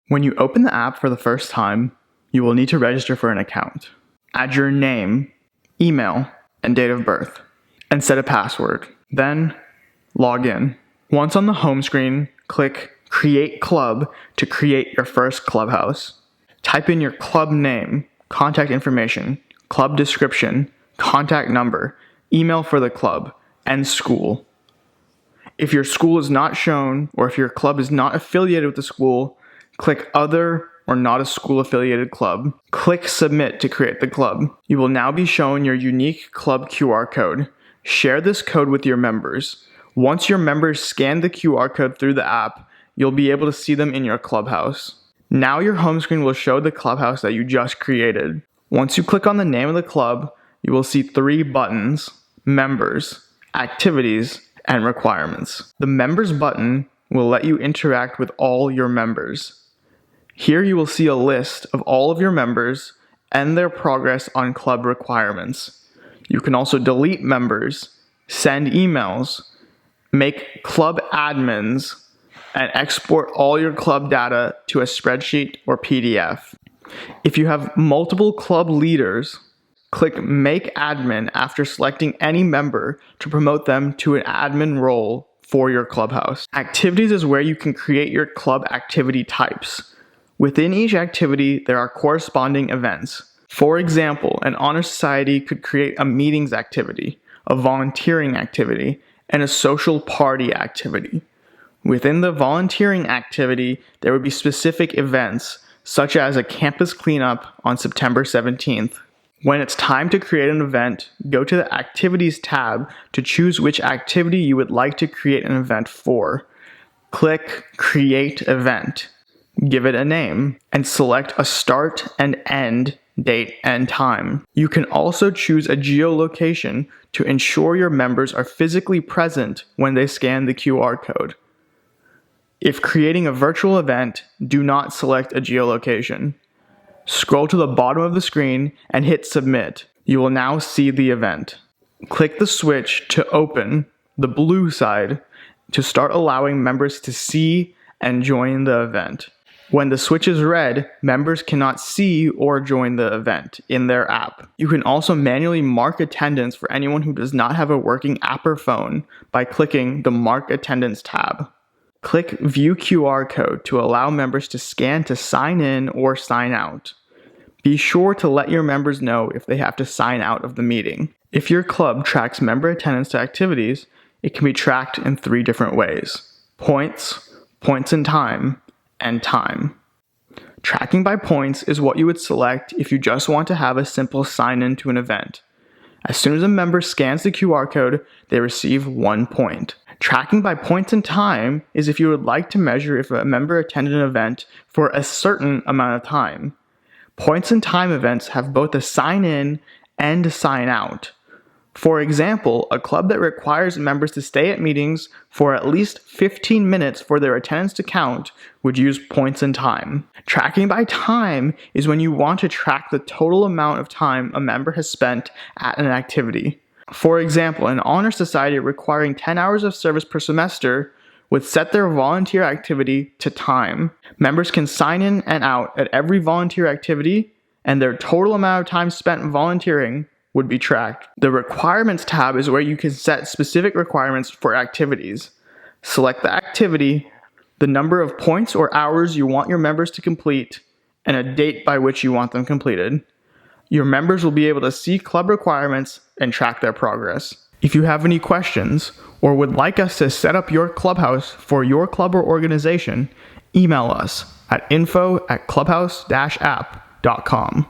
When you open the app for the first time, you will need to register for an account. Add your name, email, and date of birth, and set a password. Then, log in. Once on the home screen, click Create Club to create your first Clubhouse. Type in your club name, contact information, club description, contact number, email for the club, and school. If your school is not shown, or if your club is not affiliated with the school, click Other or Not a School Affiliated Club. Click Submit to create the club. You will now be shown your unique club QR code. Share this code with your members. Once your members scan the QR code through the app, you'll be able to see them in your Clubhouse. Now your home screen will show the Clubhouse that you just created. Once you click on the name of the club, you will see 3 buttons: Members, Activities, and Requirements. The Members button will let you interact with all your members. Here you will see a list of all of your members and their progress on club requirements. You can also delete members, send emails, make club admins, and export all your club data to a spreadsheet or PDF. If you have multiple club leaders, click Make Admin after selecting any member to promote them to an admin role for your Clubhouse. Activities is where you can create your club activity types. Within each activity, there are corresponding events. For example, an honor society could create a meetings activity, a volunteering activity, and a social party activity. Within the volunteering activity, there would be specific events, such as a campus cleanup on September 17th. When it's time to create an event, go to the Activities tab to choose which activity you would like to create an event for. Click Create Event, give it a name, and select a start and end date and time. You can also choose a geolocation to ensure your members are physically present when they scan the QR code. If creating a virtual event, do not select a geolocation. Scroll to the bottom of the screen and hit Submit. You will now see the event. Click the switch to open the blue side to start allowing members to see and join the event. When the switch is red, members cannot see or join the event in their app. You can also manually mark attendance for anyone who does not have a working app or phone by clicking the Mark Attendance tab. Click View QR code to allow members to scan to sign in or sign out. Be sure to let your members know if they have to sign out of the meeting. If your club tracks member attendance to activities, it can be tracked in 3 different ways: points, points in time, and time. Tracking by points is what you would select if you just want to have a simple sign-in to an event. As soon as a member scans the QR code, they receive 1 point. Tracking by points in time is if you would like to measure if a member attended an event for a certain amount of time. Points in time events have both a sign-in and a sign-out. For example, a club that requires members to stay at meetings for at least 15 minutes for their attendance to count would use points in time. Tracking by time is when you want to track the total amount of time a member has spent at an activity. For example, an honor society requiring 10 hours of service per semester would set their volunteer activity to time. Members can sign in and out at every volunteer activity, and their total amount of time spent volunteering would be tracked. The Requirements tab is where you can set specific requirements for activities. Select the activity, the number of points or hours you want your members to complete, and a date by which you want them completed. Your members will be able to see club requirements and track their progress. If you have any questions or would like us to set up your Clubhouse for your club or organization, email us at info@clubhouse-app.com.